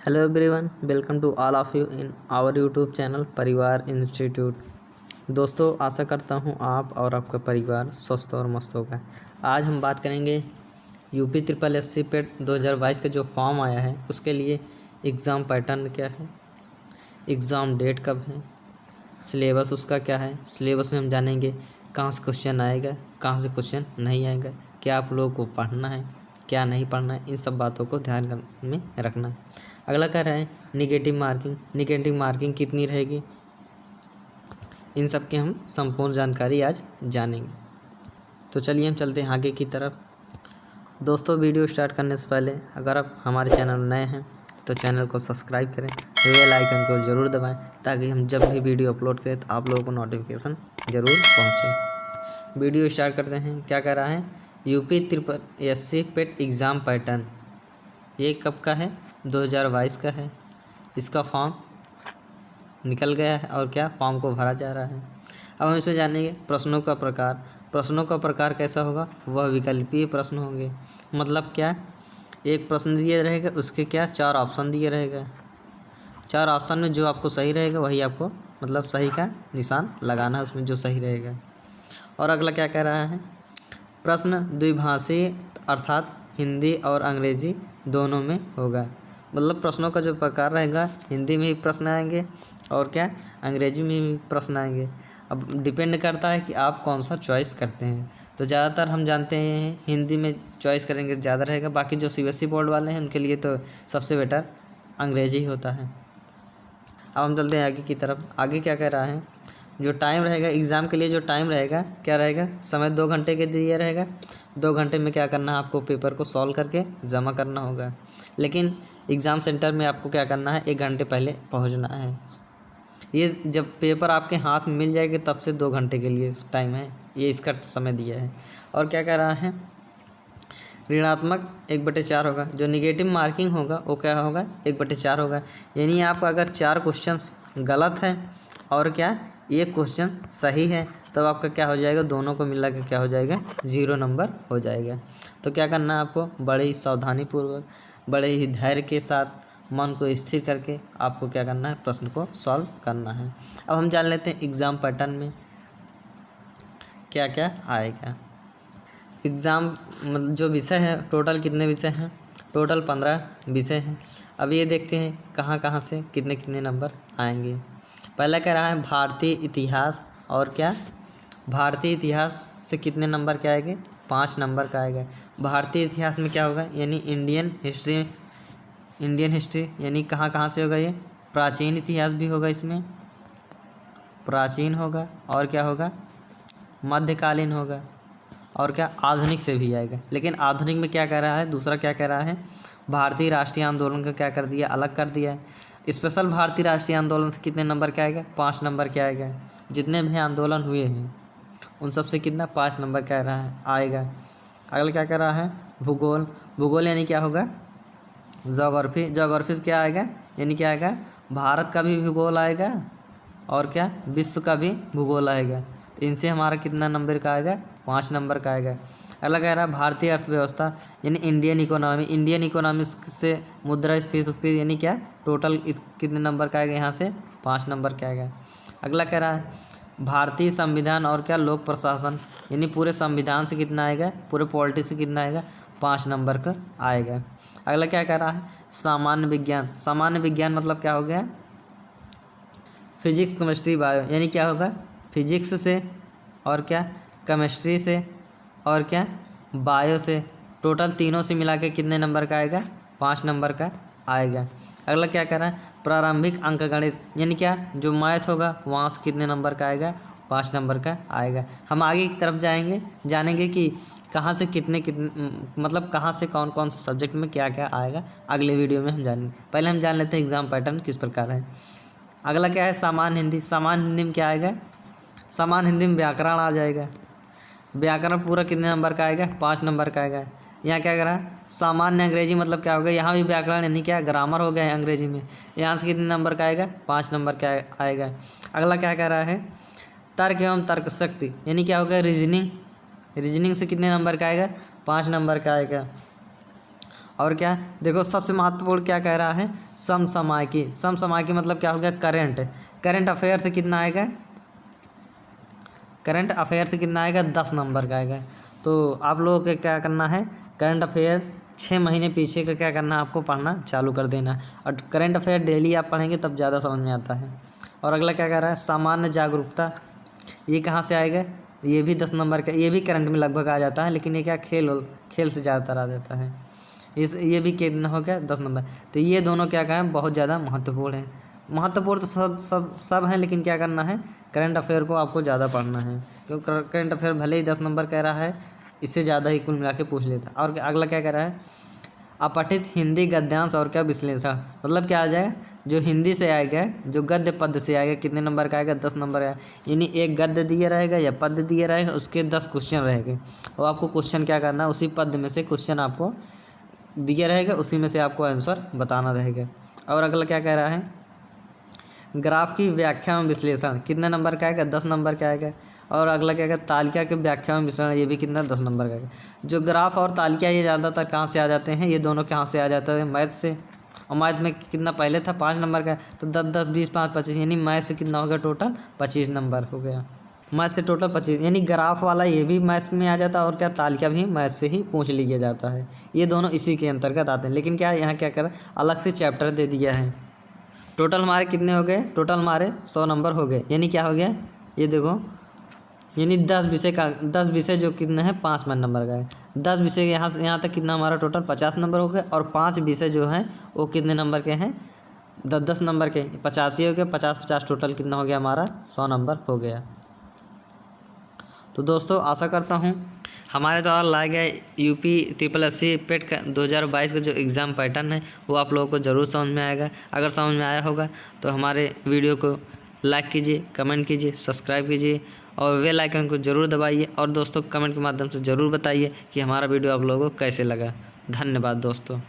Hello everyone, welcome to all of you in our YouTube channel परिवार institute. दोस्तों, आशा करता हूँ आप और आपका परिवार स्वस्थ और मस्त होगा। आज हम बात करेंगे यूपी ट्रिपल एस सी पेट 2022 का जो फॉर्म आया है उसके लिए एग्ज़ाम पैटर्न क्या है, एग्ज़ाम डेट कब है, सिलेबस उसका क्या है। सिलेबस में हम जानेंगे कहाँ से क्वेश्चन आएगा, कहाँ से क्वेश्चन नहीं आएगा, क्या आप लोगों को पढ़ना है, क्या नहीं पढ़ना है, इन सब बातों को ध्यान में रखना है। अगला कह रहा है निगेटिव मार्किंग कितनी रहेगी, इन सब की हम संपूर्ण जानकारी आज जानेंगे। तो चलिए हम चलते हैं आगे की तरफ। दोस्तों, वीडियो स्टार्ट करने से पहले अगर आप हमारे चैनल नए हैं तो चैनल को सब्सक्राइब करें, बेल आइकन को ज़रूर दबाएं ताकि हम जब भी वीडियो अपलोड करें तो आप लोगों को नोटिफिकेशन ज़रूर पहुँचे। वीडियो स्टार्ट करते हैं। क्या कह रहा है, यूपी ट्रिपल एस सी पेट एग्ज़ाम पैटर्न, ये कब का है, 2022 का है। इसका फॉर्म निकल गया है और क्या फॉर्म को भरा जा रहा है। अब हम इसमें जानेंगे प्रश्नों का प्रकार कैसा होगा, वह विकल्पीय प्रश्न होंगे। मतलब क्या, एक प्रश्न दिया रहेगा, उसके क्या 4 ऑप्शन दिए रहेगा। 4 ऑप्शन में जो आपको सही रहेगा वही आपको मतलब सही का निशान लगाना है उसमें जो सही रहेगा। और अगला क्या कह रहा है, प्रश्न द्विभाषी अर्थात हिंदी और अंग्रेजी दोनों में होगा। मतलब प्रश्नों का जो प्रकार रहेगा, हिंदी में भी प्रश्न आएंगे और क्या अंग्रेजी में भी प्रश्न आएंगे। अब डिपेंड करता है कि आप कौन सा चॉइस करते हैं। तो ज़्यादातर हम जानते हैं हिंदी में चॉइस करेंगे ज़्यादा रहेगा। बाकी जो सीबीएसई बोर्ड वाले हैं उनके लिए तो सबसे बेटर अंग्रेजी ही होता है। अब हम चलते हैं आगे की तरफ। आगे क्या कह रहा है, जो टाइम रहेगा एग्ज़ाम के लिए, जो टाइम रहेगा क्या रहेगा, समय 2 घंटे के दिया रहेगा। 2 घंटे में क्या करना है, आपको पेपर को सॉल्व करके जमा करना होगा। लेकिन एग्ज़ाम सेंटर में आपको क्या करना है, 1 घंटे पहले पहुंचना है। ये जब पेपर आपके हाथ में मिल जाएगा तब से 2 घंटे के लिए टाइम है, ये इसका समय दिया है। और क्या कह रहा है, ऋणात्मक 1/4 होगा। जो निगेटिव मार्किंग होगा वो क्या होगा, 1/4 होगा। यानी आपका अगर 4 क्वेश्चन गलत है और क्या एक क्वेश्चन सही है तब आपका क्या हो जाएगा, दोनों को मिला के क्या हो जाएगा, 0 नंबर हो जाएगा। तो क्या करना है आपको, बड़े ही सावधानीपूर्वक, बड़े ही धैर्य के साथ, मन को स्थिर करके आपको क्या करना है, प्रश्न को सॉल्व करना है। अब हम जान लेते हैं एग्ज़ाम पैटर्न में क्या क्या आएगा। एग्ज़ाम मतलब जो विषय है, टोटल कितने विषय हैं, टोटल 15 विषय हैं। अब ये देखते हैं कहाँ कहाँ से कितने कितने नंबर आएंगे। पहला कह रहा है भारतीय इतिहास, और क्या भारतीय इतिहास से कितने नंबर के आएंगे, 5 नंबर का आएगा। भारतीय इतिहास में क्या होगा, यानी इंडियन हिस्ट्री यानी कहाँ कहाँ से होगा, ये प्राचीन इतिहास भी होगा, इसमें प्राचीन होगा और क्या होगा, मध्यकालीन होगा और क्या आधुनिक से भी आएगा। लेकिन आधुनिक में क्या कह रहा है, दूसरा क्या कह रहा है, भारतीय राष्ट्रीय आंदोलन का क्या कर दिया, अलग कर दिया है। स्पेशल भारतीय राष्ट्रीय आंदोलन से कितने नंबर क्या आएगा, 5 नंबर क्या आएगा। जितने भी आंदोलन हुए हैं उन सब से कितना, 5 नंबर कह रहा है आएगा। अगला क्या कह रहा है, भूगोल यानी क्या होगा, जोग्राफी से क्या आएगा, यानी क्या आएगा, भारत का भी भूगोल आएगा और क्या विश्व का भी भूगोल आएगा। तो इनसे हमारा कितना नंबर का आएगा, 5 नंबर का आएगा। अगला कह रहा है भारतीय अर्थव्यवस्था यानी इंडियन इकोनॉमी से मुद्रास्फीति यानी क्या, टोटल कितने नंबर का आएगा, यहाँ से 5 नंबर का आएगा। अगला कह रहा है भारतीय संविधान और क्या लोक प्रशासन यानी पूरे संविधान से कितना आएगा, पूरे पॉलिटी से कितना आएगा, 5 नंबर का आएगा। अगला क्या कह रहा है, सामान्य विज्ञान मतलब क्या हो गया, फिजिक्स केमिस्ट्री बायो यानी क्या होगा, फिजिक्स से और क्या केमिस्ट्री से और क्या बायो से, टोटल तीनों से मिला के कितने नंबर का आएगा, 5 नंबर का आएगा। अगला क्या कह रहा है, प्रारंभिक अंकगणित यानी क्या, जो मैथ होगा वहाँ से कितने नंबर का आएगा, 5 नंबर का आएगा। हम आगे की तरफ जानेंगे कि कहाँ से कितने मतलब कहाँ से कौन कौन से सब्जेक्ट में क्या क्या आएगा, अगले वीडियो में हम जानेंगे। पहले हम जान लेते हैं एग्ज़ाम पैटर्न किस प्रकार है। अगला क्या है, सामान्य हिंदी में क्या आएगा, सामान्य हिंदी में व्याकरण आ जाएगा। व्याकरण पूरा कितने नंबर का आएगा, 5 नंबर का आएगा। यहाँ क्या कह रहा है, सामान्य अंग्रेजी मतलब क्या होगा, यहाँ भी व्याकरण यानी क्या ग्रामर हो गया है अंग्रेजी में, यहाँ से कितने नंबर का आएगा, 5 नंबर का आएगा। अगला क्या कह रहा है, तर्क एवं तर्क शक्ति यानी क्या होगा, रीजनिंग से कितने नंबर का आएगा, 5 नंबर का आएगा। और क्या देखो सबसे महत्वपूर्ण क्या कह रहा है, समसामयिकी। समसामयिकी मतलब क्या हो गया, करंट अफेयर से कितना आएगा, करंट अफेयर से कितना आएगा, 10 नंबर का आएगा। तो आप लोगों को क्या करना है, करंट अफेयर 6 महीने पीछे का क्या करना है, आपको पढ़ना चालू कर देना है। और करंट अफेयर डेली आप पढ़ेंगे तब ज़्यादा समझ में आता है। और अगला क्या कह रहा है, सामान्य जागरूकता। ये कहाँ से आएगा, ये भी 10 नंबर का, ये भी करंट में लगभग आ जाता है, लेकिन ये क्या खेल से ज़्यादातर आ जाता है। ये भी कितना हो गया, 10 नंबर। तो ये दोनों क्या कहें, बहुत ज़्यादा महत्वपूर्ण है। महत्वपूर्ण तो सब हैं, लेकिन क्या करना है, करंट अफेयर को आपको ज़्यादा पढ़ना है, क्योंकि करंट अफेयर भले ही 10 नंबर कह रहा है, इससे ज़्यादा ही कुल मिला के पूछ लेता। और अगला क्या कह रहा है, अपठित हिंदी गद्यांश और क्या विश्लेषण। मतलब क्या आ जाएगा, जो हिंदी से आएगा, जो गद्य पद्य से आएगा, कितने नंबर का आएगा, 10 नंबर का। यानी एक गद्य दिया रहेगा या पद्य दिया रहेगा, उसके 10 क्वेश्चन रहेंगे, और आपको क्वेश्चन क्या करना है, उसी पद्य में से क्वेश्चन आपको दिया रहेगा, उसी में से आपको आंसर बताना रहेगा। और अगला क्या कह रहा है, ग्राफ की व्याख्या में विश्लेषण, कितने नंबर का आएगा, 10 नंबर का आएगा। और अगला क्या आएगा, तालिका की व्याख्या में विश्लेषण, ये भी कितना, 10 नंबर का आएगा। जो ग्राफ और तालिका ये ज़्यादातर कहाँ से आ जाते हैं, ये दोनों कहाँ से आ जाते हैं, मैथ से। और मैथ में कितना पहले था, 5 नंबर का, तो 10 10 20 5 25, यानी मैथ से कितना हो गया, टोटल 25 नंबर हो गया। मैथ से टोटल 25, यानी ग्राफ वाला ये भी मैथ में आ जाता है, और क्या तालिका भी मैथ से ही पूछ लिया जाता है। ये दोनों इसी के अंतर्गत आते हैं, लेकिन क्या यहाँ क्या करें, अलग से चैप्टर दे दिया है। टोटल हमारे कितने हो गए, टोटल हमारे 100 नंबर हो गए। यानी क्या हो गया, ये देखो, यानी 10 विषय जो कितने हैं, 5 नंबर का है। 10 विषय यहाँ तक कितना हमारा टोटल 50 नंबर हो गए। और 5 विषय जो हैं वो कितने नंबर के हैं, 10 नंबर के, 85 हो गए। 50 टोटल कितना हो गया हमारा, 100 नंबर हो गया। तो दोस्तों आशा करता हूँ हमारे द्वारा लाया गया UP SSC पेट का 2022 का जो एग्ज़ाम पैटर्न है वो आप लोगों को ज़रूर समझ में आएगा। अगर समझ में आया होगा तो हमारे वीडियो को लाइक कीजिए, कमेंट कीजिए, सब्सक्राइब कीजिए और बेल आइकन को ज़रूर दबाइए। और दोस्तों कमेंट के माध्यम से ज़रूर बताइए कि हमारा वीडियो आप लोगों को कैसे लगा। धन्यवाद दोस्तों।